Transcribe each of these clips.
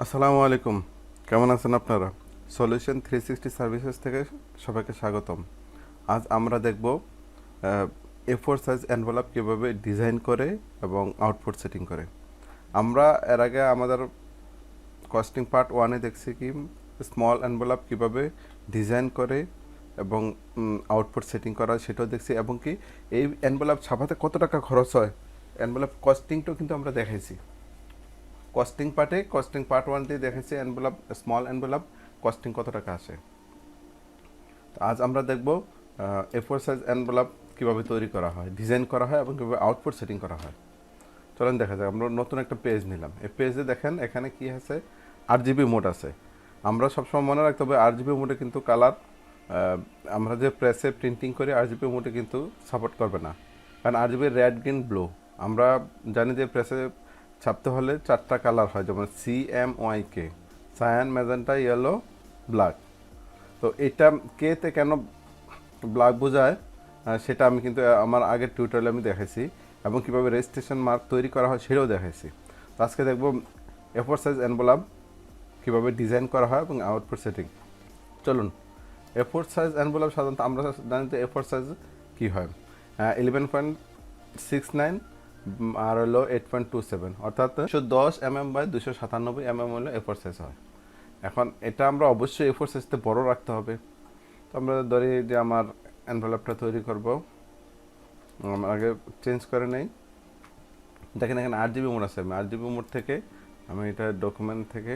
আসসালামু আলাইকুম, কেমন আছেন আপনারা? সলিউশন 360 সার্ভিসেস থেকে সবাইকে স্বাগতম। আজ আমরা দেখব A4 সাইজ এনভেলপ কীভাবে ডিজাইন করে এবং আউটপুট সেটিং করে। আমরা এর আগে আমাদের কস্টিং পার্ট 1-এ দেখছি কি স্মল এনভেলপ কীভাবে ডিজাইন করে এবং আউটপুট সেটিং করা সেটাও দেখছি, এবং কি এই এনভেলপ ছাপাতে কত টাকা খরচ হয় এনভেলপ কস্টিংটাও কিন্তু আমরা দেখাইছি। কস্টিং পার্ট 1 দিয়ে দেখেছি এনভেলপ স্মল এনভেলপ কস্টিং কত টাকা আসে। তো আজ আমরা দেখব A4 সাইজ এনভেলপ কীভাবে তৈরি করা হয়, ডিজাইন করা হয় এবং কীভাবে আউটপুট সেটিং করা হয়। চলেন দেখা যাক। আমরা নতুন একটা পেজ নিলাম। এই পেজে দেখেন এখানে কি আছে, RGB মোড আছে। আমরা সবসময় মনে রাখতে হবে RGB মোডে কিন্তু কালার, আমরা যে প্রেসে প্রিন্টিং করি RGB মোডে কিন্তু সাপোর্ট করবে না, কারণ RGB রেড গ্রিন ব্লু। আমরা জানি যে প্রেসে ছাপতে হলে 4টা কালার হয়, যেমন CMYK, cyan, magenta, yellow, black. তো এটা কেতে কেন ব্ল্যাক বোঝায় সেটা আমি কিন্তু আমার আগের টিউটোরিয়ালে আমি দেখাইছি, এবং কীভাবে রেজিস্ট্রেশন মার্ক তৈরি করা হয় সেটাও দেখাইছি। তো আজকে দেখব A4 সাইজ এনভেলপ কীভাবে ডিজাইন করা হয় এবং আউটপুট সেটিং। চলুন। A4 সাইজ এনভেলপ সাধারণত আমরা জানি যে A4 সাইজ কী হয়, 11.69 আর হলো 8.27, অর্থাৎ 210 mm বাই 297 mm হলো A4 সাইজ হয়। এখন এটা আমরা অবশ্যই A4 সাইজতে বড় রাখতে হবে। তো আমরা ধরি যে আমার এনভেলপটা তৈরি করব, আমার আগে চেঞ্জ করে নেই। দেখেন এখানে 8GB মোড আছে, আমি 8GB মোড থেকে আমি এটা ডকুমেন্ট থেকে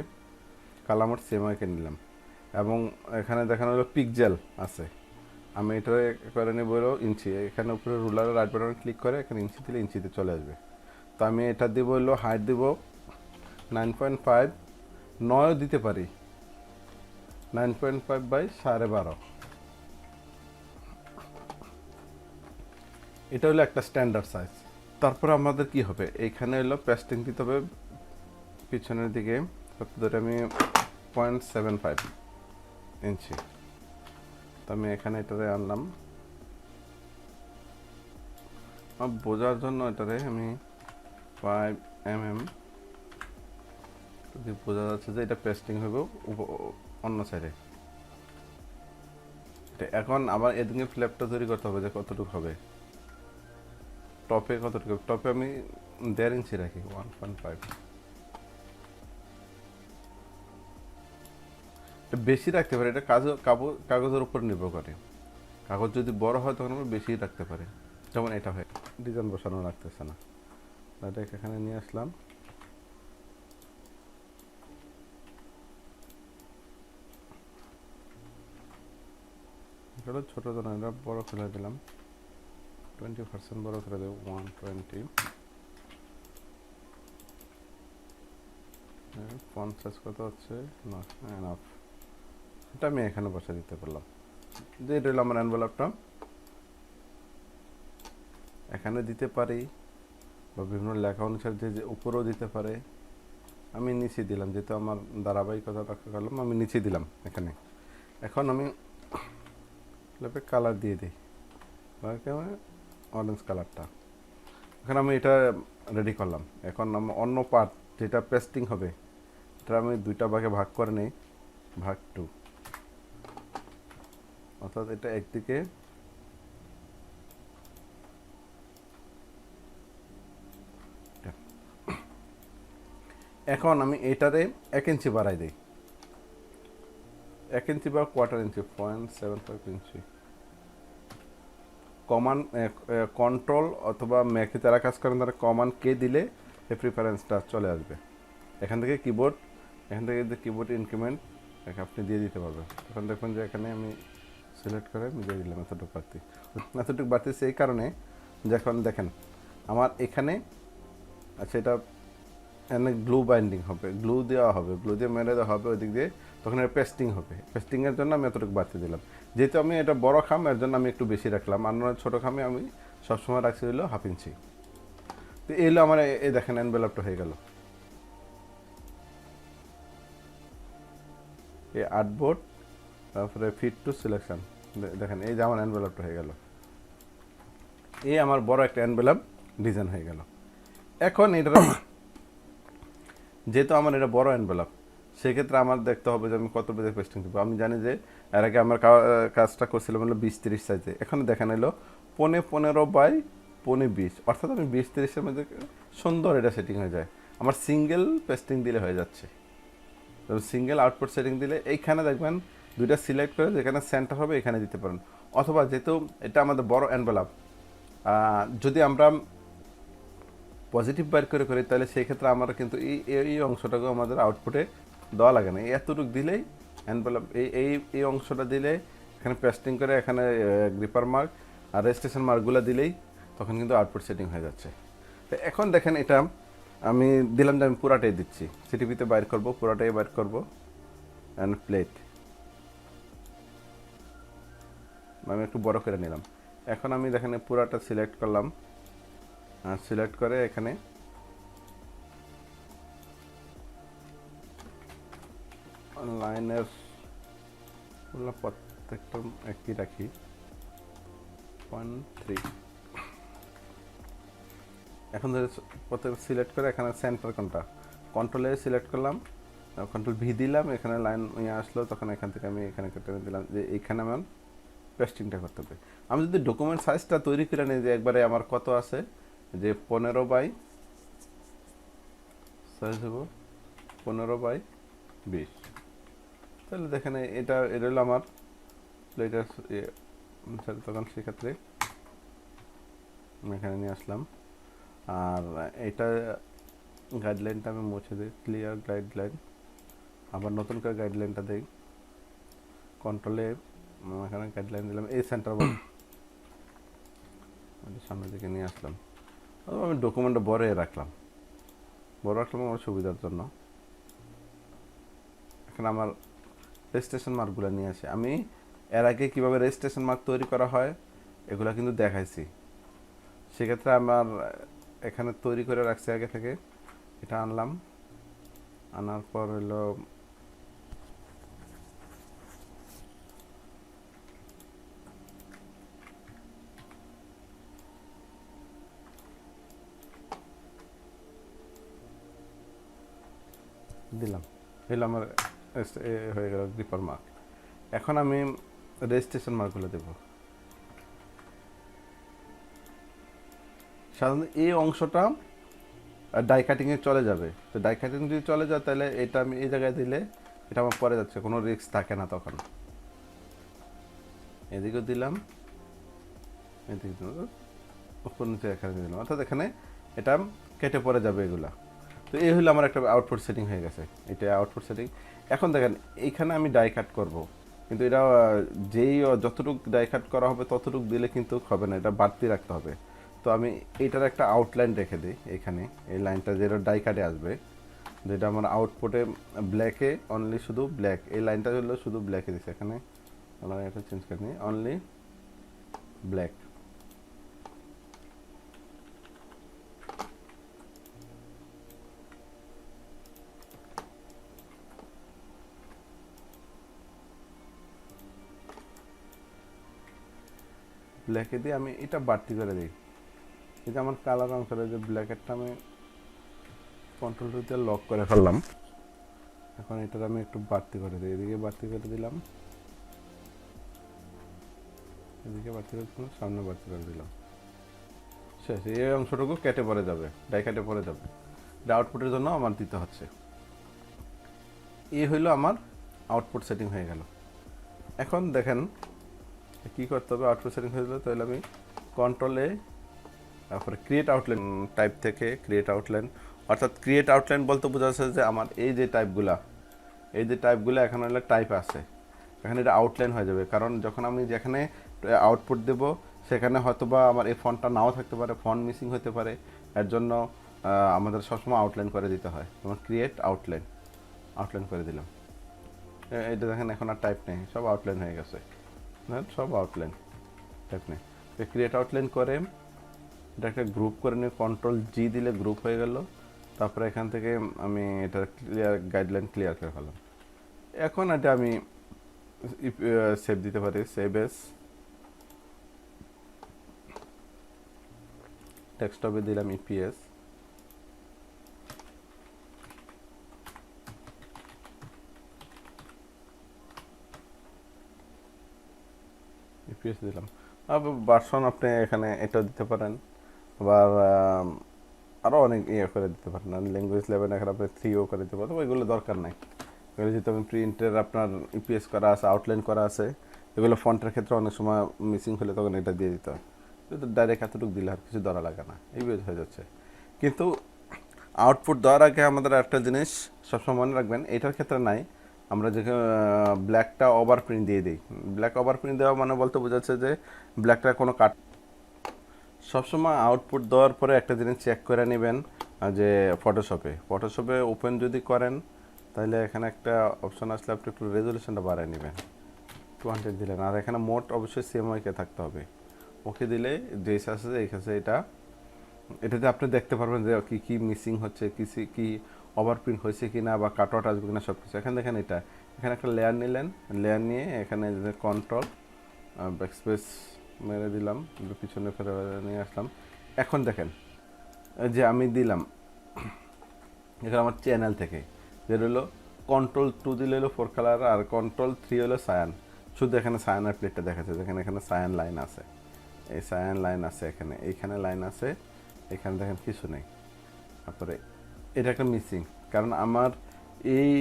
কালার মোড CMYK নিলাম, এবং এখানে দেখানো হলো পিক্সেল আছে। আমি এটা করে নেব হলো ইঞ্চি। এখানে উপরে রুলারের রাইট বাটন ক্লিক করে এখানে ইঞ্চি দিলে ইঞ্চিতে চলে আসবে। তো আমি এটা দিব হলো হাইট দিব 9.5, 9ও দিতে পারি, 9.5 বাই 12.5। এটা হলো একটা স্ট্যান্ডার্ড সাইজ। তারপরে আমাদের কি হবে, এইখানে হলো পেস্টিং দিতে হবে পিছনের দিকে। ধরে আমি 0.75 ইঞ্চি। তো আমি এখানে এটারে আনলাম বোঝার জন্য, এটারে আমি 5 mm বোঝা যাচ্ছে যে এটা পেস্টিং হবে অন্য সাইডে। এখন আবার এদিকে ফ্ল্যাপটা তৈরি করতে হবে যে কতটুকু হবে, টপে কতটুকু। টপে আমি 1.5 ইঞ্চি রাখি, 1.5। বেশি রাখতে পারি, এটা কাগজের উপর নির্ভর করে। কাগজ যদি বড় হয় তখন আমরা বেশি রাখতে পারি, যেমন এটা হয় ডিজাইন বসানো রাখতেছে না। এটা এখানে নিয়ে আসলাম। এটা ছোট জন্য এটা বড় করে দিলাম, 20% বড় করে দেব, 120। ফন্ট সাইজ কত হচ্ছে, না এনাফ। এটা আমি এখানে বসে দিতে পারলাম। যে এটা হলো আমার এনভেলপটা, এখানে দিতে পারি বা বিভিন্ন লেখা অনুসারে যে উপরেও দিতে পারে। আমি নিচে দিলাম, যেহেতু আমার ধারাবাহিকতা রক্ষা করলাম, আমি নিচে দিলাম এখানে। এখন আমি ল্যাপে কালার দিয়ে দিই, অরেঞ্জ কালারটা। এখন আমি এটা রেডি করলাম। এখন আমার অন্য পার্ট যেটা পেস্টিং হবে, এটা আমি 2টা ভাগে ভাগ করে নিই, ভাগ 2। অর্থাৎ এটা একদিকে এখন আমি এটারে 1 ইঞ্চি বাড়াই দিই, 1 ইঞ্চি বা 1/4 ইঞ্চি, 0.75 ইঞ্চি। কমান্ড কন্ট্রোল অথবা ম্যাকে যারা কাজ করেন তারা কমান্ড কে দিলে এই প্রিফারেন্সটা চলে আসবে। এখান থেকে কিবোর্ড ইনক্রিমেন্ট আপনি দিয়ে দিতে পারবেন। এখন দেখুন যে এখানে আমি সিলেক্ট করে আমি দিয়ে দিলাম এতটুকু বাড়তি সেই কারণে যখন দেখেন আমার এখানে, আচ্ছা এটা এখানে গ্লু বাইন্ডিং হবে, গ্লু দেওয়া হবে, গ্লু দিয়ে মেরে দেওয়া হবে ওই দিক দিয়ে, তখন এটা পেস্টিং হবে। পেস্টিংয়ের জন্য আমি এতটুকু বাড়তি দিলাম। যেহেতু আমি এটা বড় খাম, এর জন্য আমি একটু বেশি রাখলাম, আর নয় ছোটো খামে আমি সবসময় রাখছি হলো 1/2 ইঞ্চি। তো এই হলো আমার এই দেখেন এনভেলপটা হয়ে গেল। এই আর্টবোর্ড, তারপরে ফিট টু সিলেকশন, দেখেন এই যে আমার এনভেলপটা হয়ে গেল। এই আমার বড় একটা এনভেলপ ডিজাইন হয়ে গেল। এখন এটা যেহেতু আমার এটা বড় এনভেলপ, সেক্ষেত্রে আমার দেখতে হবে যে আমি কত পেজে পেস্টিং দেবো। আমি জানি যে এর আগে আমার কাজটা করছিলাম হলো 20-30 সাইজে, এখানে দেখেন এলো 15x15 অর্থাৎ আমি 20-30-এর মধ্যে সুন্দর এটা সেটিং হয়ে যায়। আমার সিঙ্গেল পেস্টিং দিলে হয়ে যাচ্ছে। সিঙ্গেল আউটপুট সেটিং দিলে এইখানে দেখবেন দুইটা সিলেক্ট করে যেখানে সেন্টার হবে এখানে দিতে পারেন, অথবা যেহেতু এটা আমাদের বড় এনভেলপ, যদি আমরা পজিটিভ বাইর করে করি তাহলে সেই ক্ষেত্রে আমরা কিন্তু এই অংশটাকে আমাদের আউটপুটে দেওয়া লাগে না, এতটুকু দিলেই এনভেলপ এই অংশটা দিলে এখানে পেস্টিং করে এখানে গ্রিপার মার্ক আর রেজিস্ট্রেশন মার্কগুলো দিলেই তখন কিন্তু আউটপুট সেটিং হয়ে যাচ্ছে। তো এখন দেখেন এটা আমি দিলাম যে আমি পুরাটাই দিচ্ছি, সিটিপিতে বাইর করব, পুরাটাই বাইর করব অ্যান্ড প্লেট আমি একটু বড় করে নিলাম। এখন আমি দেখেন পুরাটা সিলেক্ট করলাম, আর সিলেক্ট করে এখানে লাইনের প্রত্যেকটা একই রাখি 0.3। এখন ধরে প্রত্যেক সিলেক্ট করে এখানে সেন্টার কোনটা কন্ট্রোলে সিলেক্ট করলাম, কন্ট্রোল ভি দিলাম, এখানে লাইন আসলো, তখন এখান থেকে আমি এখানে কেটে দিলাম যে এইখানে আমার পেস্টিংটা করতে হবে। আমি যদি ডকুমেন্ট সাইজটা তৈরি করে নিই যে একবারে আমার কত আছে যে 15 সাইজ হবো 15/20, তাহলে দেখেন এটা হলো আমার প্লেটার। তখন সেক্ষেত্রে আমি এখানে নিয়ে আসলাম, আর এটা গাইডলাইনটা আমি মুছে দিই, ক্লিয়ার গাইডলাইন, আবার নতুন করে গাইডলাইনটা দিই, কন্ট্রোলে এখানে গাইডলাইন দিলাম, এই সেন্টার সামনের দিকে নিয়ে আসলাম। আমি ডকুমেন্টটা বড় রাখলাম আমার সুবিধার জন্য। এখন আমার রেজিস্ট্রেশন মার্কগুলো নিয়ে আসি। আমি এর আগে কীভাবে রেজিস্ট্রেশন মার্ক তৈরি করা হয় এগুলো কিন্তু দেখাইছি, সেক্ষেত্রে আমার এখানে তৈরি করে রাখছি আগে থেকে। এটা আনলাম, আনার পর হলো দিলাম, এগুলো আমার হয়ে গেল গ্রিপার মার্ক। এখন আমি রেজিস্ট্রেশন মার্কগুলো দেব। সাধারণত এই অংশটা ডাই কাটিংয়ে চলে যাবে, তো ডাই কাটিং যদি চলে যায় তাহলে এটা আমি এই জায়গায় দিলে এটা আমার পরে যাচ্ছে, কোনো রিস্ক থাকে না তখন। এদিকেও দিলাম, এদিকে উপর নিচে এখানে দিলাম, অর্থাৎ এখানে এটা কেটে পড়ে যাবে এগুলা। তো এই হলো আমার একটা আউটপুট সেটিং হয়ে গেছে, এটা আউটপুট সেটিং। এখন দেখেন এইখানে আমি ডাই কাট করব, কিন্তু এটা যেই যতটুকু ডাই কাট করা হবে ততটুকু দিলে কিন্তু হবে না, এটা বাড়তি রাখতে হবে। তো আমি এইটার একটা আউটলাইন রেখে দিই এখানে, এই লাইনটা যেটা ডাই কাটে আসবে, যেটা আমার আউটপুটে ব্ল্যাকে অনলি শুধু ব্ল্যাক, এই লাইনটা হলো শুধু ব্ল্যাকে দিচ্ছে, এখানে এটা চেঞ্জ করে নিই, অনলি ব্ল্যাক। ব্ল্যাকে দিয়ে আমি এটা বাড়তি করে দিই, এটা আমার কালার অংশটা যে ব্ল্যাকেরটা আমি কন্ট্রোল দিয়ে লক করে ফেললাম। এখন এটার আমি একটু বাড়তি করে দিই, এদিকে বাড়তি করে দিলাম, এদিকে বাড়তি করে দিলাম, সামনে বাড়তি করে দিলাম, শেষ। এই অংশটুকু কেটে পড়ে যাবে, ডাই কেটে পড়ে যাবে, এটা আউটপুটের জন্য আমার দিতে হচ্ছে। এই হইলো আমার আউটপুট সেটিং হয়ে গেল। এখন দেখেন কী করতে হবে, আউটপুট সেটিং হয়ে গেল, তাহলে আমি কন্ট্রোলে তারপরে ক্রিয়েট আউটলাইন টাইপ থেকে ক্রিয়েট আউটলাইন, অর্থাৎ ক্রিয়েট আউটলাইন বলতে বোঝা যাচ্ছে যে আমার এই যে টাইপগুলো এখানে হলে টাইপ আছে, এখানে এটা আউটলাইন হয়ে যাবে। কারণ যখন আমি যেখানে আউটপুট দেব সেখানে হয়তোবা আমার এই ফন্টটা নাও থাকতে পারে, ফন্ট মিসিং হতে পারে, এর জন্য আমাদের সবসময় আউটলাইন করে দিতে হয়। যেমন ক্রিয়েট আউটলাইন করে দিলাম, এটা দেখেন এখন আর টাইপ নেই, সব আউটলাইন হয়ে গেছে, সব আউটলাইন, টাইপ নেই। ক্রিয়েট আউটলাইন করে এটা একটা গ্রুপ করে নিয়ে কন্ট্রোল জি দিলে গ্রুপ হয়ে গেল। তারপরে এখান থেকে আমি এটা গাইডলাইন ক্লিয়ার করে ফেললাম। এখন এটা আমি সেভ দিতে পারি, সেভ এস ডেস্কটপে দিলাম ইপিএস, ইপিএস দিলাম। আবার ভার্সন আপনি এখানে এটাও দিতে পারেন, আবার আরও অনেক ইয়ে করে দিতে পারেন। ল্যাঙ্গুয়েজ লেভেল এখানে আপনি 3ও করে দিতে পারেন, ওইগুলো দরকার নাই। এগুলো যেহেতু আমি প্রিন্টের আপনার ইপিএস করা আছে, আউটলাইন করা আছে, এগুলো ফন্টের ক্ষেত্রে অনেক সময় মিসিং হলে তখন এটা দিয়ে দিতে হয়। কিন্তু ডাইরেক্ট এতটুকু দিলে আর কিছু ধরা লাগে না, এই বেজ হয়ে যাচ্ছে। কিন্তু আউটপুট দেওয়ার আগে আমাদের একটা জিনিস সবসময় মনে রাখবেন, এটার ক্ষেত্রে নাই। আমরা যে ব্ল্যাকটা ওভার প্রিন্ট দিয়ে দিই, ব্ল্যাক ওভার প্রিন্ট দেওয়া মানে বলতে বোঝাচ্ছে যে ব্ল্যাকটা কোনো কাট। সবসময় আউটপুট দেওয়ার পরে একটা জিনিস চেক করে নেবেন যে ফটোশপে ওপেন যদি করেন, তাহলে এখানে একটা অপশন আসলে আপনি একটু রেজলিউশনটা বাড়ায় নেবেন, 200 দিলেন। আর এখানে মোট অবশ্যই CMYK থাকতে হবে। ওকে দিলে যে আছে এই কাছে এটাতে আপনি দেখতে পারবেন যে কী কী মিসিং হচ্ছে, কি ওভারপ্রিন্ট হয়েছে কি না, বা কাটআউট আসবে কিনা সব কিছু। এখানে দেখেন এখানে একটা লেয়ার নিলেন, লেয়ার নিয়ে এখানে যে কন্ট্রোল ব্যাকস্পেস মেরে দিলাম, পিছনে ফেরে নিয়ে আসলাম। এখন দেখেন যে আমি দিলাম এখানে আমার চ্যানেল থেকে যেটা হলো Ctrl+2 দিলে হলো 4 কালার, আর Ctrl+3 হলো সায়ান। শুধু এখানে সায়ানের প্লেটটা দেখাচ্ছে, দেখেন এখানে সায়ান লাইন আছে, এই সায়ান লাইন আছে, এইখানে লাইন আছে, এখানে দেখেন কিছু নেই। তারপরে এটা একটা মিসিং, কারণ আমার এই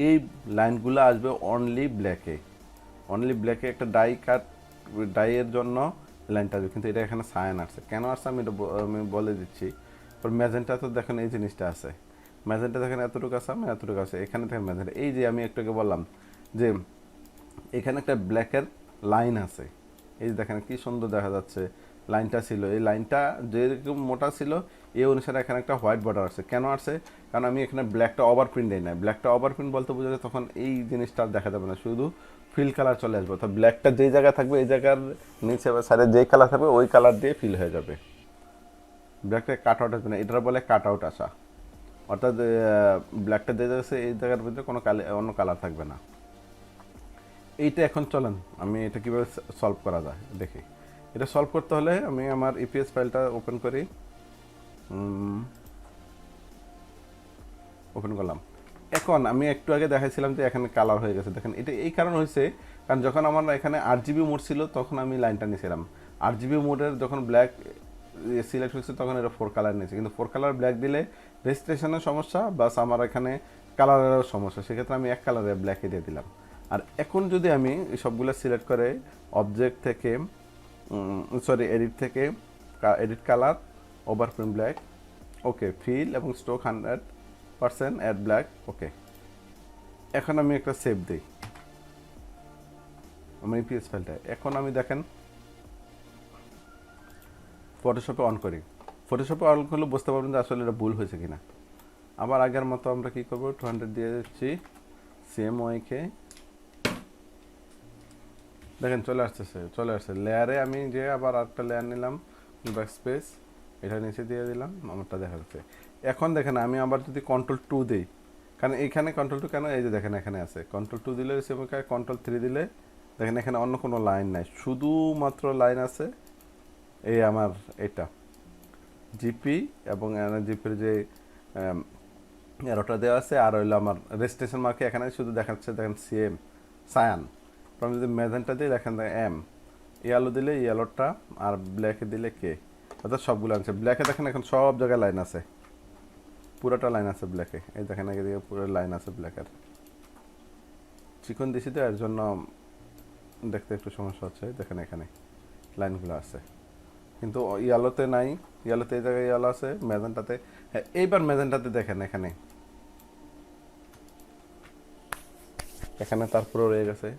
এই লাইনগুলো আসবে অনলি ব্ল্যাকে একটা ডাইয়ের জন্য লাইনটা আসবে, কিন্তু এটা এখানে সায়ান আসছে। কেন আসছে আমি বলে দিচ্ছি। ম্যাজেন্টা তো দেখেন এই জিনিসটা আছে, ম্যাজেন্টা দেখেন এতটুকু আছে, আমি এতটুকু আছে, এখানে দেখেন ম্যাজেন্টা। এই যে আমি একটু আগে বললাম যে এখানে একটা ব্ল্যাকের লাইন আছে, এই যে দেখেন কি সুন্দর দেখা যাচ্ছে লাইনটা ছিল। এই লাইনটা যেরকম মোটা ছিল এই অনুসারে এখানে একটা হোয়াইট বর্ডার আছে। কেন আসছে? কারণ আমি এখানে ব্ল্যাকটা ওভার প্রিন্ট দিই না। ব্ল্যাকটা ওভার প্রিন্ট বলতে বোঝা যায় তখন এই জিনিসটা দেখা যাবে না, শুধু ফিল কালার চলে আসবে। তো ব্ল্যাকটা যেই জায়গায় থাকবে এই জায়গার নিচে বা সাইডে যেই কালার থাকবে ওই কালার দিয়ে ফিল হয়ে যাবে, ব্ল্যাকটা কাট আউট আসবে না। এটার বলে কাট আউট আসা, অর্থাৎ ব্ল্যাকটা যে জায়গায় আছে এই জায়গার ভিতরে কোনো অন্য কালার থাকবে না। এইটা এখন চলেন আমি এটা কীভাবে সলভ করা যায় দেখি। এটা সলভ করতে হলে আমি আমার ইপিএস ফাইলটা ওপেন করি, ওপেন করলাম। এখন আমি একটু আগে দেখাইছিলাম যে এখানে কালার হয়ে গেছে, দেখেন এটা এই কারণ হয়েছে কারণ যখন আমার এখানে 8GB মোড ছিল তখন আমি লাইনটা নিয়েছিলাম। 8GB মোডের যখন ব্ল্যাক সিলেক্ট হয়েছে তখন এটা 4 কালার নিয়েছে, কিন্তু 4 কালার ব্ল্যাক দিলে রেজিস্ট্রেশনের সমস্যা, বাস আমার এখানে কালারেরও সমস্যা, সেক্ষেত্রে আমি এক কালারে ব্ল্যাকে দিয়ে দিলাম। আর এখন যদি আমি সবগুলো সিলেক্ট করে অবজেক্ট থেকে এডিট থেকে এডিট কালার ওভারপ্রিন্ট ব্ল্যাক, ওকে, ফিল এবং স্ট্রোক 100% অ্যাড ব্ল্যাক, ওকে। এখন আমি একটা সেভ দিই আমার ইপিএস ফাইলটা। এখন আমি দেখেন ফটোশপে অন করি, ফটোশপে অন করলে বুঝতে পারবেন যে আসলে এটা ভুল হয়েছে কিনা। আবার আগের মতো আমরা কি করবো, 200 দিয়ে দিচ্ছি, CMYK, দেখেন চলে আসছে লেয়ারে। আমি যে আবার আরেকটা লেয়ার নিলাম, ব্যাকস্পেস, এটা নিচে দিয়ে দিলাম, আমারটা দেখা যাচ্ছে। এখন দেখেন আমি আবার যদি Ctrl+2 দিই, কারণ এইখানে Ctrl+2 কেন, এই যে দেখেন এখানে আছে, Ctrl+2 দিলে CMYK, Ctrl+3 দিলে দেখেন এখানে অন্য কোনো লাইন নাই, শুধুমাত্র লাইন আছে এই আমার এটা জিপি এবং জিপির যে এরোটা দেওয়া আছে, আর হইলো আমার রেজিস্ট্রেশন মার্কে এখানে শুধু দেখাচ্ছে দেখেন সায়ান। আমি যদি ম্যাজেন্টা দিই দেখেন ইয়েলো দিলে ইয়েলোটা, আর ব্ল্যাকে দিলে কে, অর্থাৎ সবগুলো আছে। ব্ল্যাকে দেখেন এখন সব জায়গায় লাইন আছে, পুরোটা লাইন আছে ব্ল্যাকে, এই দেখেন আগে দিকে পুরো লাইন আছে ব্ল্যাকের। চিকন দিছি তো এর জন্য দেখতে একটু সমস্যা হচ্ছে, দেখেন এখানে লাইনগুলো আছে, কিন্তু ইয়েলোতে নাই। ইয়েলোতে এই জায়গায় ইয়েলো আছে, ম্যাজেন্টাতে, হ্যাঁ এইবার ম্যাজেন্টাতে দেখেন এখানে তারপরেও রয়ে গেছে।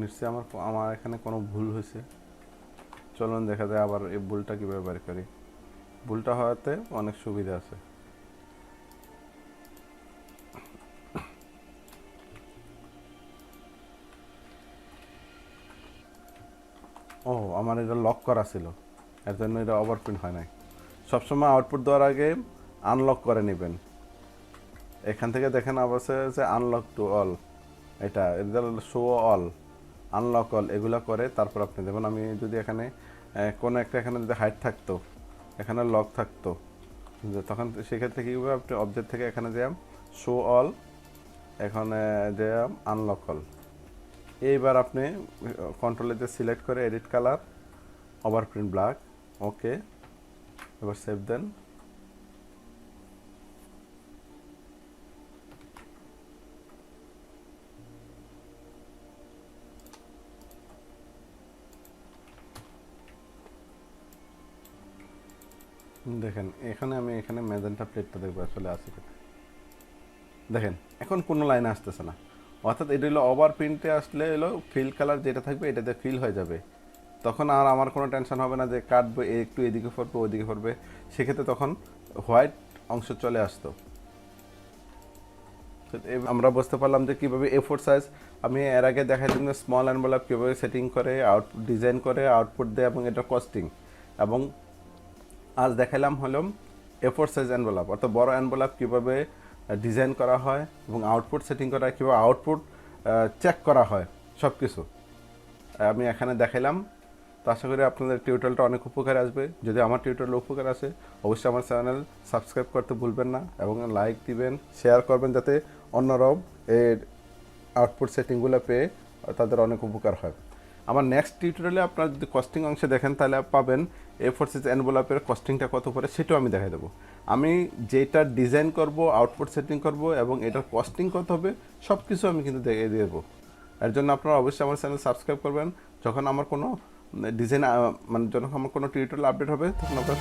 নিশ্চয়ই আমার এখানে কোনো ভুল হয়েছে, চলুন দেখা যায় আবার এই ভুলটা কীভাবে বের করি। ভুলটা হওয়াতে অনেক সুবিধা আছে। ও আমার এটা লক করা ছিল, এর জন্য এটা ওভারপ্রিন্ট হয় নাই। সবসময় আউটপুট দেওয়ার আগে আনলক করে নেবেন। এখান থেকে দেখেন অবশ্যই আনলক টু অল, এটা শো অল, আনলক অল, এগুলো করে তারপর আপনি দেবেন। আমি যদি এখানে কোনো একটা এখানে যদি হাইট থাকতো, এখানে লক থাকতো, তখন সেক্ষেত্রে কী হবে, আপনি অবজেক্ট থেকে এখানে যাম শো অল, এখানে যাম আনলক অল, এইবার আপনি কন্ট্রোলে যে সিলেক্ট করে এডিট কালার, ওভারপ্রিন্ট ব্ল্যাক, ওকে, এবার সেভ দেন। দেখেন আমি এখানে ম্যাজেন্টা প্লেটটা দেখবো আসলে আছে কিনা। দেখেন এখন কোনো লাইনে আসতেছে না, অর্থাৎ এটা হলো ওভার প্রিন্টে আসলে হলো ফিল কালার যেটা থাকবে এটাতে ফিল হয়ে যাবে, তখন আর আমার কোনো টেনশন হবে না যে কাটবো একটু এদিকে পড়বে ওদিকে পড়বে, সেক্ষেত্রে তখন হোয়াইট অংশ চলে আসতো। আমরা বুঝতে পারলাম যে কীভাবে A4 সাইজ, আমি এর আগে দেখাইলাম যে স্মল এনভেলপ কীভাবে সেটিং করে, আউটপুট ডিজাইন করে, আউটপুট দেয় এবং এটা কস্টিং, এবং আজ দেখালাম হলো A4 সাইজ এনভেলপ অর্থাৎ বড় এনভেলপ কীভাবে ডিজাইন করা হয় এবং আউটপুট সেটিং করা হয়, কীভাবে আউটপুট চেক করা হয়, সব কিছু আমি এখানে দেখালাম। তো আশা করি আপনাদের টিউটোরিয়ালটা অনেক উপকারে আসবে। যদি আমার টিউটোরিয়াল উপকার আসে অবশ্যই আমার চ্যানেল সাবস্ক্রাইব করতে ভুলবেন না এবং লাইক দিবেন, শেয়ার করবেন, যাতে অন্যরাও এর আউটপুট সেটিংগুলো পেয়ে তাদের অনেক উপকার হয়। আমার নেক্সট টিউটোরিয়ালে আপনারা যদি কস্টিং অংশে দেখেন তাহলে পাবেন A4 সাইজ এনভেলপের কস্টিংটা কত পড়ে সেটাও আমি দেখাই দেবো। আমি যেটা ডিজাইন করব, আউটপুট সেটিং করব এবং এটার কস্টিং কত হবে সব কিছু আমি কিন্তু দেখিয়ে দেবো। এর জন্য আপনারা অবশ্যই আমার চ্যানেল সাবস্ক্রাইব করবেন। যখন আমার কোনো ডিজাইন মানে যখন আমার কোনো টিউটোরিয়াল আপডেট হবে তখন আপনারা